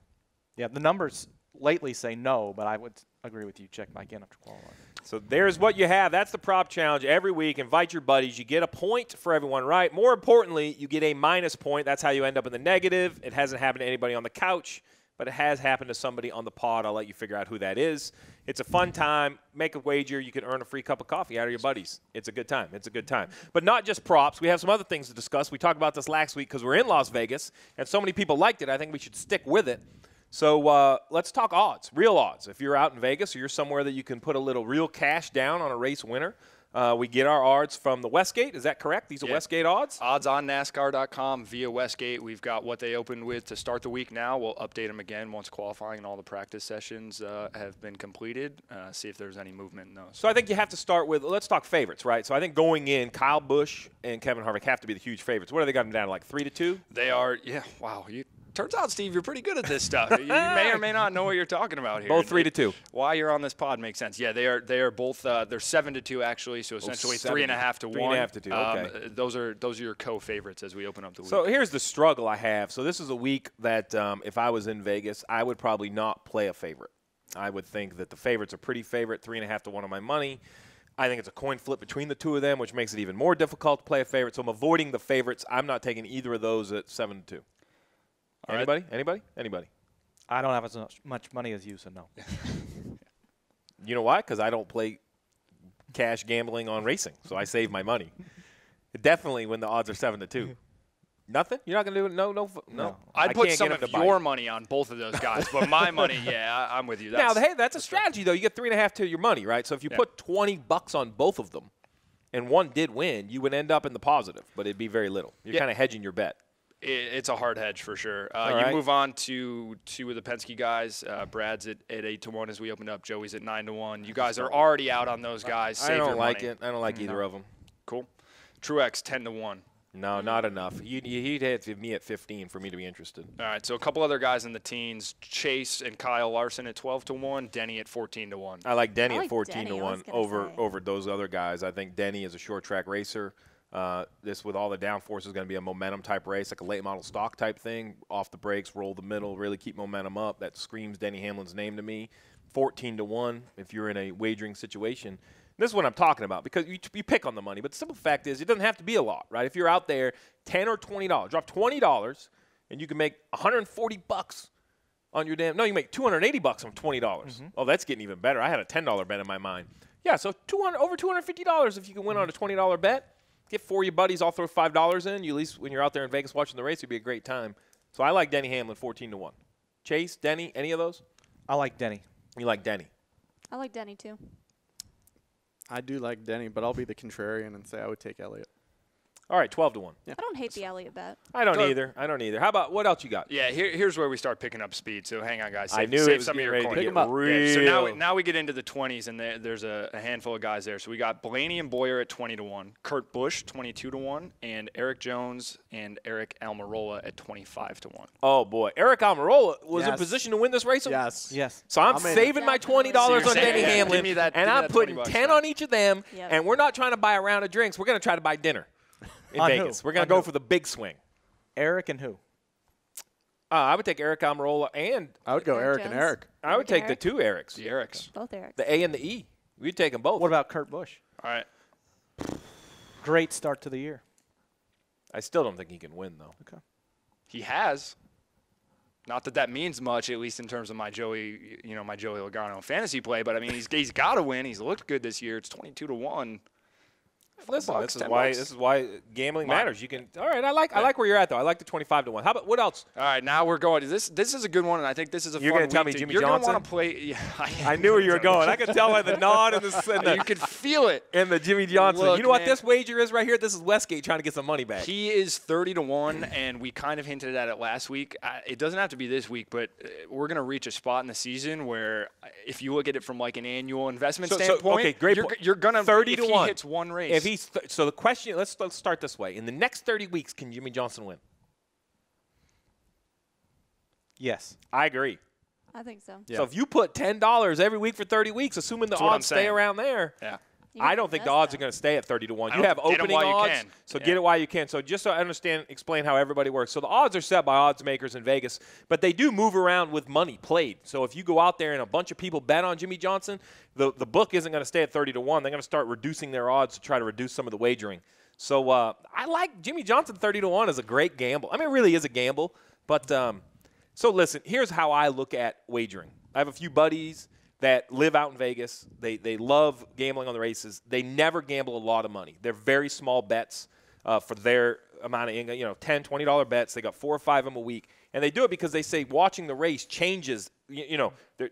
Yeah, the numbers lately say no, but I would agree with you. Check back in after qualifying. So there's what you have. That's the prop challenge every week. Invite your buddies. You get a point for everyone right. More importantly, you get a minus point. That's how you end up in the negative. It hasn't happened to anybody on the couch, but it has happened to somebody on the pod. I'll let you figure out who that is. It's a fun time. Make a wager. You can earn a free cup of coffee out of your buddies. It's a good time. It's a good time. But not just props. We have some other things to discuss. We talked about this last week because we're in Las Vegas, and so many people liked it. I think we should stick with it. So let's talk odds, real odds. If you're out in Vegas or you're somewhere that you can put a little real cash down on a race winner, we get our odds from the Westgate. Is that correct? These are Westgate odds? Odds on NASCAR.com via Westgate. We've got what they opened with to start the week now. We'll update them again once qualifying and all the practice sessions have been completed, see if there's any movement in those. So I think you have to start with, let's talk favorites, right? So I think going in, Kyle Busch and Kevin Harvick have to be the huge favorites. What have they got them down to, like 3-2? They are, yeah, wow. Turns out, Steve, you're pretty good at this stuff. You may or may not know what you're talking about here. Both 3-2. Why you're on this pod makes sense. Yeah, they are both. They're 7-2 actually, so essentially 3.5 to 1. 3.5 to 2. Okay. Those are your co-favorites as we open up the week. So here's the struggle I have. So this is a week that if I was in Vegas, I would probably not play a favorite. I would think that the favorites are pretty favorite, 3.5 to 1 on my money. I think it's a coin flip between the two of them, which makes it even more difficult to play a favorite. So I'm avoiding the favorites. I'm not taking either of those at 7-2. Anybody? Right. Anybody? I don't have as much money as you, so no. You know why? Because I don't play cash gambling on racing, so I save my money. Definitely when the odds are 7-2. Nothing? You're not going to do it? No. I'd I put can't some get of him to your bite. money on both of those guys, but my money, yeah, I'm with you. Now, hey, that's a strategy, though. You get 3.5 to your money, right? So if you put $20 on both of them and one did win, you would end up in the positive, but it'd be very little. You're kind of hedging your bet. It's a hard hedge for sure. You right. move on to two of the Penske guys. Brad's at 8-1 as we opened up. Joey's at 9-1. You guys are already out on those guys. I Save don't your like money. it. I don't like either of them. Cool. Truex 10-1. No, not enough. He'd have to be at 15 for me to be interested. All right, so a couple other guys in the teens: Chase and Kyle Larson at 12-1, Denny at 14-1. I like Denny I at like Denny, 14-1 over those other guys. I think Denny is a short track racer. This with all the downforce is going to be a momentum type race, like a late model stock type thing. Off the brakes, roll the middle, really keep momentum up. That screams Denny Hamlin's name to me. 14-1 if you're in a wagering situation. This is what I'm talking about, because you pick on the money, but the simple fact is it doesn't have to be a lot, right? If you're out there, $10 or $20, drop $20, and you can make $140 on your damn. No, you make $280 on $20. Oh, that's getting even better. I had a $10 bet in my mind. Yeah, so over $250 if you can win on a $20 bet. Get 4 of your buddies, all throw $5 in. You at least when you're out there in Vegas watching the race, it'd be a great time. So I like Denny Hamlin 14-1. Chase, Denny, any of those? I like Denny. You like Denny? I like Denny too. I do like Denny, but I'll be the contrarian and say I would take Elliott. All right, 12-1. Yeah. I don't hate the Elliott bet. I don't either. How about what else you got? Yeah, here's where we start picking up speed. So hang on, guys. I knew save it was some of getting your ready to coins. get Pick 'em up. real. Yeah, so now we get into the 20s, and there's a handful of guys there. So we got Blaney and Boyer at 20-1, Kurt Busch 22-1, and Erik Jones and Eric Almirola at 25-1. Oh, boy. Eric Almirola was in Yes. position to win this race? Yes. Yes. So I'm I'm in. saving my $20 So on you're saying, Denny yeah, Hamlin, give me that- and give me I'm that putting 20 10 bucks on each of them, Yep. and we're not trying to buy a round of drinks. We're going to try to buy dinner in On Vegas. who? We're going On to go who? for the big swing. Eric and who? I would take Eric Almirola, and I would go Eric Eric and Jones. Eric. I would Eric take and the two Erics, The Erics. Both Erics. the A and the E. We'd take them both. What about Kurt Busch? All right. Great start to the year. I still don't think he can win, though. Okay. He has. Not that means much, at least in terms of my Joey Logano fantasy play. But I mean, he's got to win. He's looked good this year. It's 22-1. Listen, bucks, this 10 is bucks. why gambling Mine. matters. You can. All right, I like where you're at though. I like the 25-1. How about what else? All right, now we're going. This is a good one, and I think this is a You're fun gonna tell week me to- Jimmy You're Johnson? gonna want to play. Yeah, I knew where you were going. I could tell by the nod and You could feel it. and the Jimmy Johnson. Look, you know what man. this wager is right here? This is Westgate trying to get some money back. He is 30-1, and we kind of hinted at it last week. It doesn't have to be this week, but we're going to reach a spot in the season where, if you look at it from like an annual investment standpoint, okay, great you're, point. you're going to 30 if to he 1. hits one race. If he's so the question, let's start this way. In the next 30 weeks, can Jimmy Johnson win? Yes. I agree. I think so. Yeah. So if you put $10 every week for 30 weeks, assuming the That's what I'm odds stay saying. around there, yeah. You I can don't think the invest, odds though. are going to stay at 30-1. I You don't- have get 'em opening while you odds, can. so Yeah. get it while you can. So just so I explain how everybody works. So the odds are set by odds makers in Vegas, but they do move around with money played. So if you go out there and a bunch of people bet on Jimmy Johnson, the book isn't going to stay at 30-1. They're going to start reducing their odds to try to reduce some of the wagering. So I like Jimmy Johnson 30-1 as a great gamble. I mean, it really is a gamble. But so listen, here's how I look at wagering. I have a few buddies that live out in Vegas. They love gambling on the races. They never gamble a lot of money. They're very small bets for their amount of income, $10, $20 bets. They got 4 or 5 of them a week. And they do it because they say watching the race changes,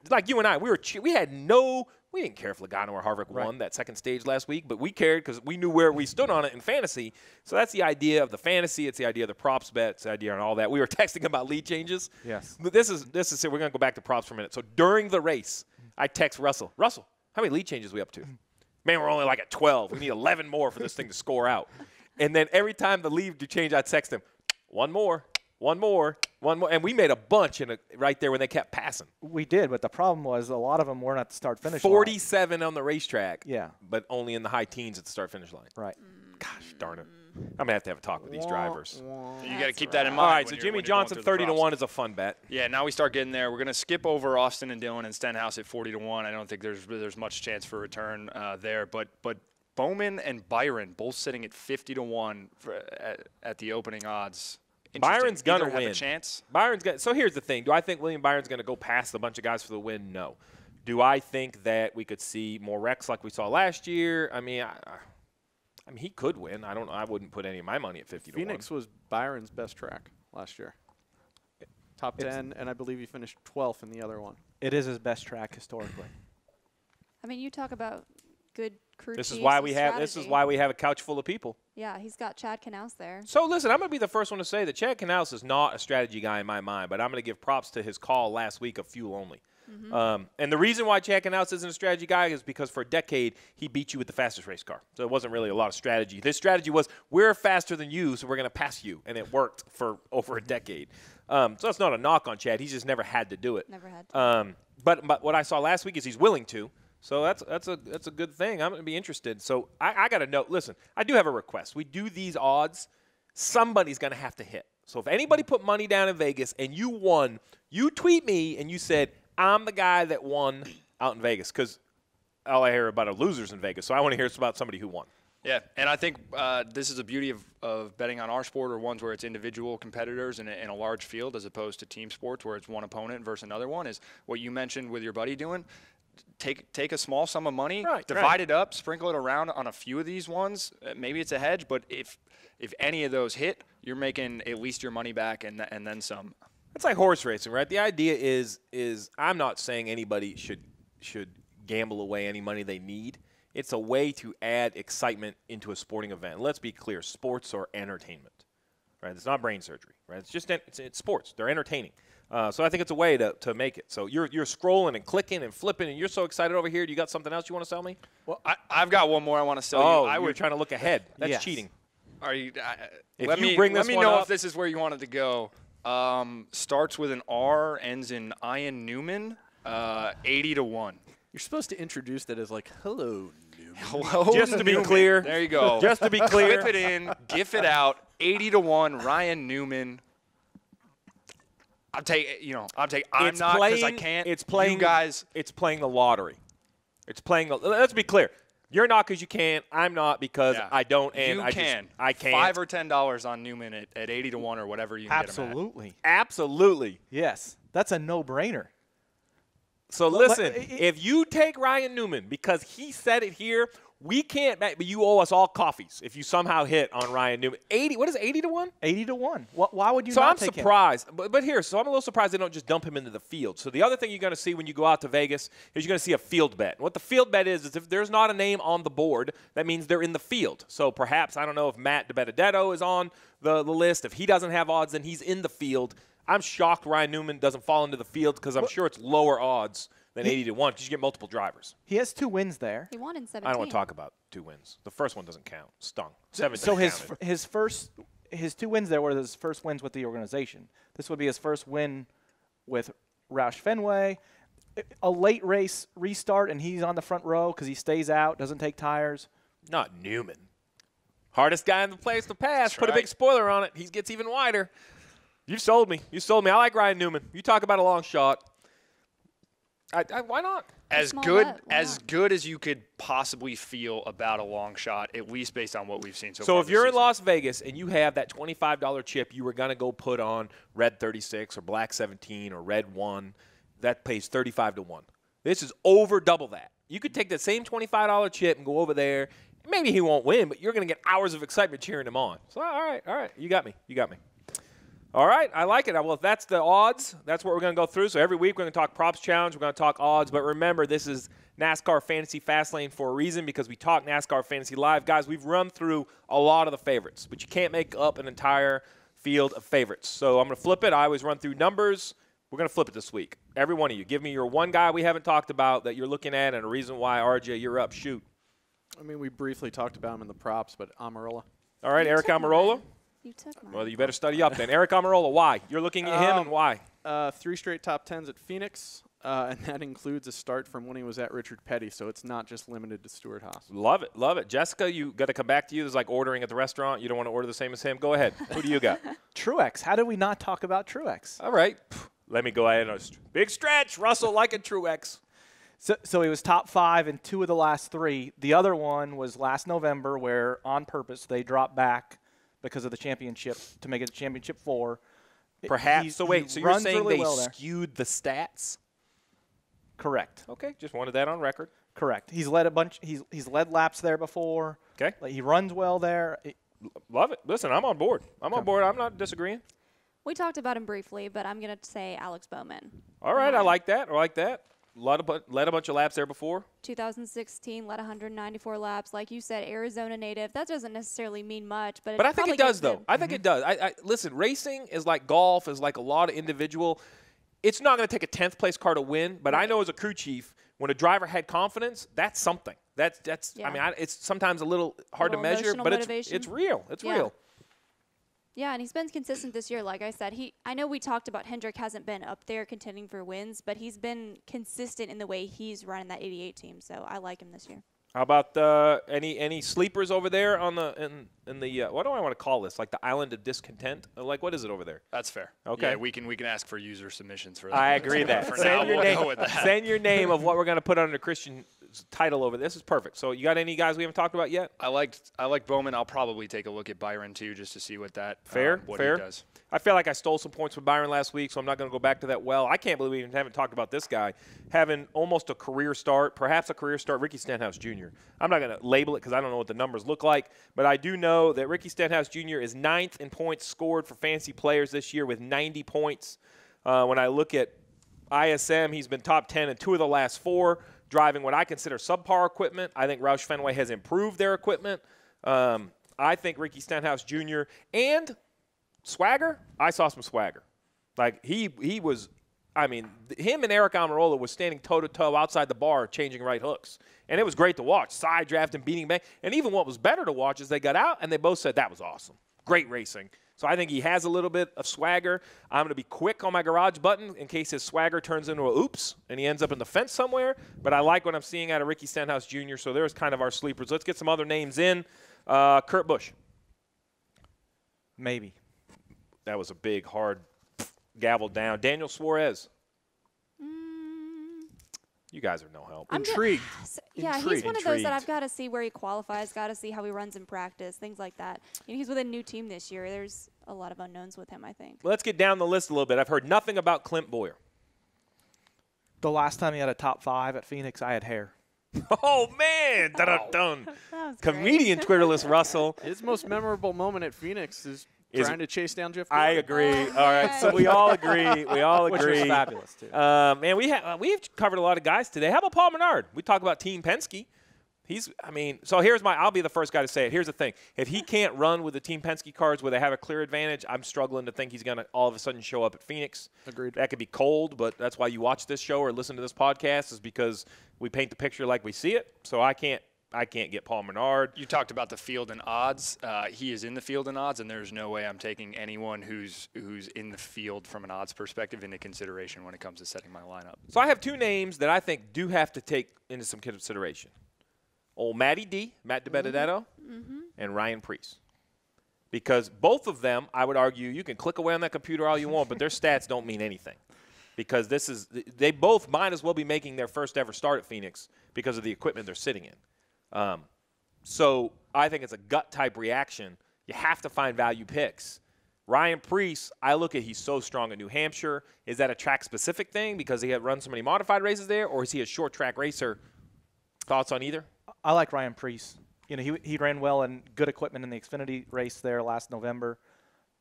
like you and I, we didn't care if Logano or Harvick won that second stage last week, but we cared because we knew where we stood on it in fantasy. So that's the idea of the fantasy. It's the idea of the props bets, the idea and all that. We were texting about lead changes. Yes. But this is we're going to go back to props for a minute. So during the race, I text Russell, how many lead changes are we up to? Man, we're only like at 12. We need 11 more for this thing to score out. And then every time the lead change, I'd text him, one more. And we made a bunch right there when they kept passing. We did, but the problem was a lot of them weren't at the start-finish line. 47 on the racetrack. Yeah. But only in the high teens at the start-finish line. Right. Gosh, darn it. I'm going to have a talk with these drivers. You got to keep that in mind. All right, when so you're- Jimmy when you're going Johnson, through the props. 30-1 is a fun bet. Yeah, now we start getting there. We're going to skip over Austin and Dillon and Stenhouse at 40-1. I don't think there's much chance for return there. But Bowman and Byron both sitting at 50-1 at the opening odds. Interesting. Byron's going to Either have win. a chance. So here's the thing. Do I think William Byron's going to go past a bunch of guys for the win? No. Do I think that we could see more wrecks like we saw last year? I mean, he could win. I don't know. I wouldn't put any of my money at 50-1. Phoenix was Byron's best track last year. Top 10, and I believe he finished 12th in the other one. It is his best track historically. I mean, you talk about good crew This is chiefs why and we have strategy. a couch full of people. Yeah, he's got Chad Knaus there. So, listen, I'm going to be the first one to say that Chad Knaus is not a strategy guy in my mind, but I'm going to give props to his call last week of fuel only. And the reason why Chad Knaus isn't a strategy guy is because for a decade he beat you with the fastest race car. So it wasn't really a lot of strategy. His strategy was, we're faster than you, so we're going to pass you. And it worked for over a decade. So that's not a knock on Chad. He's just never had to do it. Never had to. But what I saw last week is he's willing to. So that's a good thing. I'm going to be interested. So I got to know. Listen, I do have a request. We do these odds. Somebody's going to have to hit. So if anybody put money down in Vegas and you won, you tweet me and you said, I'm the guy that won out in Vegas, because all I hear about are losers in Vegas. So I want to hear about somebody who won. Yeah, and I think this is the beauty of betting on our sport, or ones where it's individual competitors in a large field as opposed to team sports where it's one opponent versus another one, is what you mentioned with your buddy doing. Take a small sum of money, divide it up, sprinkle it around on a few of these ones. Maybe it's a hedge, but if any of those hit, you're making at least your money back and then some. It's like horse racing, right? The idea is I'm not saying anybody should gamble away any money they need. It's a way to add excitement into a sporting event. Let's be clear, sports are entertainment, right? It's not brain surgery, right? It's just it's sports. They're entertaining. So I think it's a way to make it. So you're scrolling and clicking and flipping, and you're so excited over here. Do you got something else you want to sell me? Well, I've got one more I want to sell you. Oh, you're trying to look ahead. That's cheating. Are you? Let me know if this is where you wanted to go. Starts with an R, ends in Ian Newman, 80-1. You're supposed to introduce that as like, hello, Newman. Hello, Just to be clear. There you go. Just to be clear. Flip it in, gif it out. 80-1, Ryan Newman. I'm not because I can't. It's playing. You guys. It's playing the lottery. It's playing the. Let's be clear. You're not because you can't. I'm not because I don't. And I can't. $5 or $10 on Newman at 80-1 or whatever you can get him Absolutely. Absolutely. Yes. That's a no-brainer. So listen, if you take Ryan Newman, because he said it here, we can't bet, but you owe us all coffees if you somehow hit on Ryan Newman. 80, what is it, 80-1? 80-1. Why would you so not I'm take surprised, him? But here, so I'm a little surprised they don't just dump him into the field. So the other thing you're going to see when you go out to Vegas is you're going to see a field bet. And what the field bet is if there's not a name on the board, that means they're in the field. So perhaps, I don't know if Matt DiBenedetto is on the list. If he doesn't have odds, then he's in the field. I'm shocked Ryan Newman doesn't fall into the field because I'm sure it's lower odds than 80-1 because you get multiple drivers. He has 2 wins there. He won in 17. I don't want to talk about 2 wins. The first one doesn't count. Stung. 17 So counted. his 2 wins there were his first wins with the organization. This would be his first win with Roush Fenway. A late race restart, and he's on the front row because he stays out, doesn't take tires. Not Newman. Hardest guy in the place to pass. That's Put a big spoiler on it. He gets even wider. You've sold me. You sold me. I like Ryan Newman. You talk about a long shot. Why not? As good as you could possibly feel about a long shot, at least based on what we've seen so far. So if you're in Las Vegas and you have that $25 chip you were going to go put on red 36 or black 17 or red 1, that pays 35-1. This is over double that. You could take that same $25 chip and go over there. Maybe he won't win, but you're going to get hours of excitement cheering him on. So all right. You got me. All right, I like it. Well, if that's the odds, that's what we're going to go through. So every week we're going to talk props challenge. We're going to talk odds. But remember, this is NASCAR Fantasy Fastlane for a reason because we talk NASCAR Fantasy Live. Guys, we've run through a lot of the favorites, but you can't make up an entire field of favorites. So I'm going to flip it. I always run through numbers. We're going to flip it this week. Every one of you. Give me your one guy we haven't talked about that you're looking at and a reason why. RJ, you're up. Shoot. I mean, we briefly talked about him in the props, but Amarola. All right, Erik Almirola. You took mine. Well, you better study up then. Erik Almirola, why? You're looking at him and why? 3 straight top 10s at Phoenix, and that includes a start from when he was at Richard Petty, so it's not just limited to Stuart Haas. Love it. Jessica, you got to come back to you. It's like ordering at the restaurant. You don't want to order the same as him. Go ahead. Who do you got? Truex. How did we not talk about Truex? All right. Let me go ahead. Big stretch. Russell like a Truex. So he was top 5 in 2 of the last 3. The other one was last November where, on purpose, they dropped back because of the championship to make it a championship 4. Perhaps. So you're saying really they skewed the stats? Correct. Okay, just wanted that on record. Correct. He's led a bunch. He's led laps there before. Okay. He runs well there. Love it. Listen, I'm on board. I'm not disagreeing. We talked about him briefly, but I'm going to say Alex Bowman. All right, I like that. led a bunch of laps there before. 2016 led 194 laps. Like you said, Arizona native. That doesn't necessarily mean much, but I think it does, though. I think it does. Listen, racing is like golf, is like a lot of individual. It's not going to take a 10th place car to win, but I know as a crew chief, when a driver had confidence, that's something. That's. Yeah. I mean, it's sometimes a little hard to measure, but it's real. It's real. Yeah, and he's been consistent this year. Like I said, I know we talked about Hendrick hasn't been up there contending for wins, but he's been consistent in the way he's running that 88 team. So I like him this year. How about any sleepers over there on the in the what do I want to call this? Like the island of discontent? Like what is it over there? That's fair. Okay. Yeah, we can ask for user submissions for that. I agree that. For now, we'll go with that. Send your name of what we're going to put under Christian title over this is perfect. So you got any guys we haven't talked about yet? I like Bowman. I'll probably take a look at Byron too, just to see what that fair. He does. I feel like I stole some points with Byron last week, so I'm not going to go back to that well. I can't believe we even haven't talked about this guy having almost a career start, perhaps a career start, Ricky Stenhouse Jr. I'm not going to label it because I don't know what the numbers look like, but I do know that Ricky Stenhouse Jr. is 9th in points scored for fantasy players this year with 90 points. When I look at ISM, he's been top 10 in 2 of the last 4, driving what I consider subpar equipment. I think Roush Fenway has improved their equipment. I think Ricky Stenhouse Jr. and swagger, I saw some swagger. Like he was, I mean, him and Erik Almirola was standing toe-to-toe outside the bar changing right hooks. And it was great to watch, side drafting, beating back. And even what was better to watch is they got out and they both said that was awesome. Great racing. So I think he has a little bit of swagger. I'm going to be quick on my garage button in case his swagger turns into a oops and he ends up in the fence somewhere. But I like what I'm seeing out of Ricky Stenhouse Jr., so there's kind of our sleepers. Let's get some other names in. Kurt Busch. Maybe. That was a big, hard gavel down. Daniel Suarez. You guys are no help. Intrigued. Yeah, he's one of those that I've got to see where he qualifies, got to see how he runs in practice, things like that. You know, he's with a new team this year. There's a lot of unknowns with him, I think. Let's get down the list a little bit. I've heard nothing about Clint Boyer. The last time he had a top 5 at Phoenix, I had hair. Oh, man. Dun-dun-dun. Comedian Twitterless Russell. His most memorable moment at Phoenix is trying to chase down Jeff I Gordon. agree. All right, so we all agree. We all agree. Which was fabulous, too. Man, we've covered a lot of guys today. How about Paul Menard? We talk about Team Penske. So I'll be the first guy to say it. Here's the thing. If he can't run with the Team Penske cars where they have a clear advantage, I'm struggling to think he's going to all of a sudden show up at Phoenix. Agreed. That could be cold, but that's why you watch this show or listen to this podcast is because we paint the picture like we see it. So I can't get Paul Menard. You talked about the field and odds. He is in the field and odds, and there's no way I'm taking anyone who's in the field from an odds perspective into consideration when it comes to setting my lineup. So I have 2 names that I think do have to take into some consideration. Old Matt DiBenedetto, and Ryan Preece. Because both of them, I would argue, you can click away on that computer all you want, but their stats don't mean anything. Because they both might as well be making their first ever start at Phoenix because of the equipment they're sitting in. So I think it's a gut-type reaction. You have to find value picks. Ryan Preece, I look at he's so strong in New Hampshire. Is that a track-specific thing because he had run so many modified races there, or is he a short-track racer? Thoughts on either? I like Ryan Preece. You know, he ran well in good equipment in the Xfinity race there last November.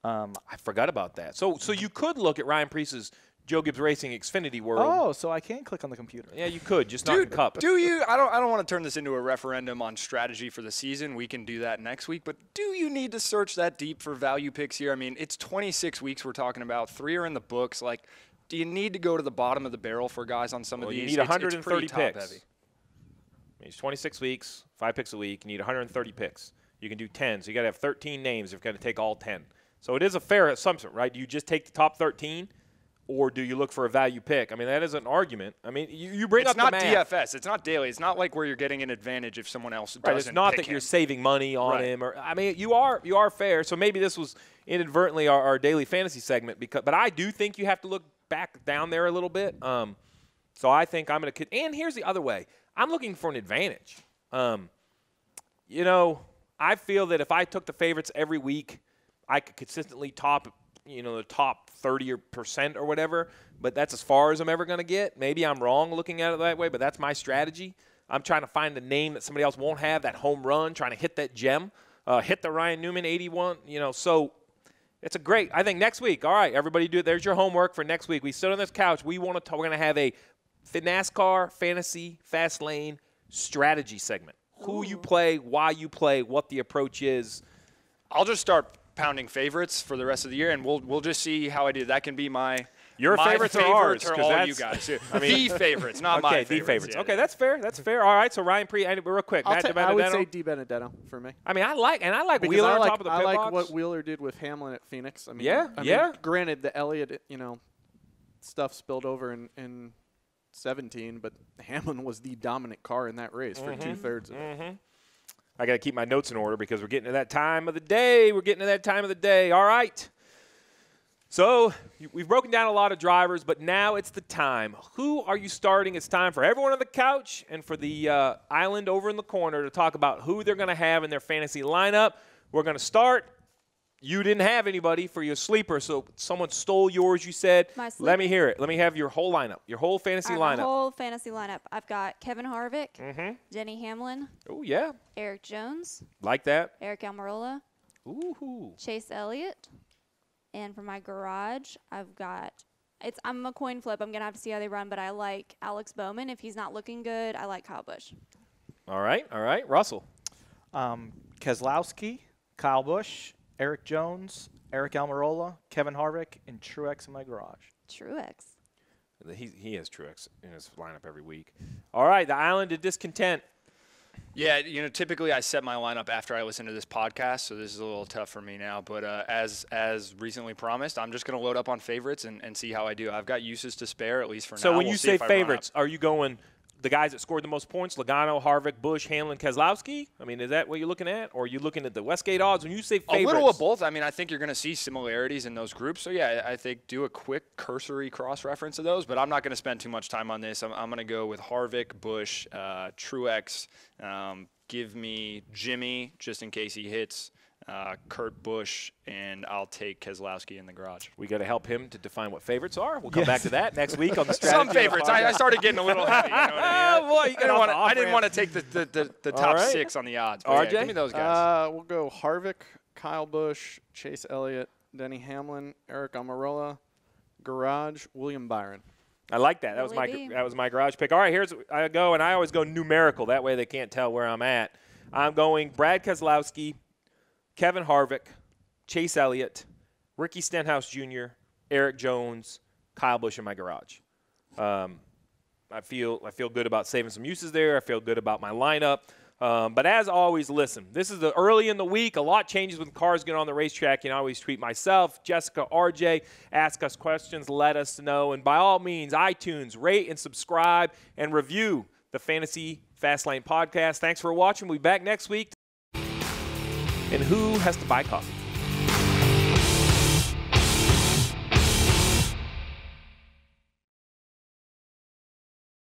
I forgot about that. So you could look at Ryan Preece's Joe Gibbs Racing Xfinity World. Oh, so I can click on the computer. Yeah, you could, just not in Cup. Do you? I don't want to turn this into a referendum on strategy for the season. We can do that next week. But do you need to search that deep for value picks here? I mean, it's 26 weeks we're talking about. 3 are in the books. Like, do you need to go to the bottom of the barrel for guys on some of these? You need 130 it's pretty picks. top-heavy. It's 26 weeks, 5 picks a week. You need 130 picks. You can do 10, so you got to have 13 names if you're going to take all 10. So it is a fair assumption, right? Do you just take the top 13, or do you look for a value pick? I mean, that is an argument. I mean, you bring up the math. It's not DFS. It's not daily. It's not like where you're getting an advantage if someone else doesn't. Right, it's not pick that him. you're saving money on him. Or I mean, you are fair. So maybe this was inadvertently our daily fantasy segment, but I do think you have to look back down there a little bit. So I think I'm going to – and here's the other way. I'm looking for an advantage. You know, I feel that if I took the favorites every week, I could consistently top, the top 30% or whatever, but that's as far as I'm ever going to get. Maybe I'm wrong looking at it that way, but that's my strategy. I'm trying to find the name that somebody else won't have, that home run, trying to hit that gem, hit the Ryan Newman 81, so it's I think next week, all right, everybody do it. There's your homework for next week. We sit on this couch. We're going to have a NASCAR Fantasy Fastlane strategy segment. Who you play, why you play, what the approach is. I'll just start pounding favorites for the rest of the year, and we'll just see how I do. That can be my Your my favorites are ours, or 'cause all that's- you guys. I mean- the favorites, not my favorites. Okay, the favorites. Yeah, Okay, yeah. that's fair. That's fair. All right, so Ryan real quick. Matt I would say DiBenedetto. Di Benedetto for me. I mean, I like Because Wheeler I on like, top of the I pit like box. what Wheeler did with Hamlin at Phoenix. I mean, Yeah. Granted, the Elliott, stuff spilled over in 17, but Hamlin was the dominant car in that race for 2/3 of it. I got to keep my notes in order because we're getting to that time of the day. All right. So we've broken down a lot of drivers, but now it's the time. Who are you starting? It's time for everyone on the couch and for the island over in the corner to talk about who they're going to have in their fantasy lineup. We're going to start. You didn't have anybody for your sleeper, so someone stole yours, you said. My Let me sleeper? hear it. Let me have your whole lineup, your whole fantasy All right, my lineup. whole fantasy lineup. I've got Kevin Harvick, Denny Hamlin, Oh, yeah. Erik Jones, Like that. Eric Almirola, Ooh. Chase Elliott, and for my garage, I'm a coin flip. I'm gonna have to see how they run, but I like Alex Bowman. If he's not looking good, I like Kyle Busch. All right. Russell. Keselowski, Kyle Busch, Erik Jones, Eric Almirola, Kevin Harvick, and Truex in my garage. Truex. He has Truex in his lineup every week. All right, the island of discontent. Yeah, typically I set my lineup after I listen to this podcast, so this is a little tough for me now. But as recently promised, I'm just going to load up on favorites and see how I do. I've got uses to spare, at least for now. So when We'll you see say if I run up. favorites, are you going the guys that scored the most points, Logano, Harvick, Busch, Hamlin, Keselowski? I mean, is that what you're looking at? Or are you looking at the Westgate odds? When you say favorites. A little of both. I mean, I think you're going to see similarities in those groups. So, yeah, I think do a quick cursory cross-reference of those. But I'm not going to spend too much time on this. I'm going to go with Harvick, Busch, Truex. Give me Jimmy, just in case he hits, Kurt Busch, and I'll take Keselowski in the garage. We got to help him to define what favorites are. We'll come back to that next week on the strategy. Some favorites. I started getting a little heavy. You know what I mean? Boy, you I didn't want to take the top right. 6 on the odds. But RJ? yeah, give me those guys. We'll go Harvick, Kyle Busch, Chase Elliott, Denny Hamlin, Eric Almirola, garage, William Byron. I like that. Really? That was my garage pick. All right, I go, and I always go numerical. That way they can't tell where I'm at. I'm going Brad Keselowski, Kevin Harvick, Chase Elliott, Ricky Stenhouse Jr., Erik Jones, Kyle Busch in my garage. I feel good about saving some uses there. I feel good about my lineup. But as always, listen, this is the early in the week. A lot changes when cars get on the racetrack. You can always tweet myself, Jessica, RJ, ask us questions, let us know. And by all means, iTunes, rate and subscribe and review the Fantasy Fastlane podcast. Thanks for watching. We'll be back next week. And who has to buy coffee?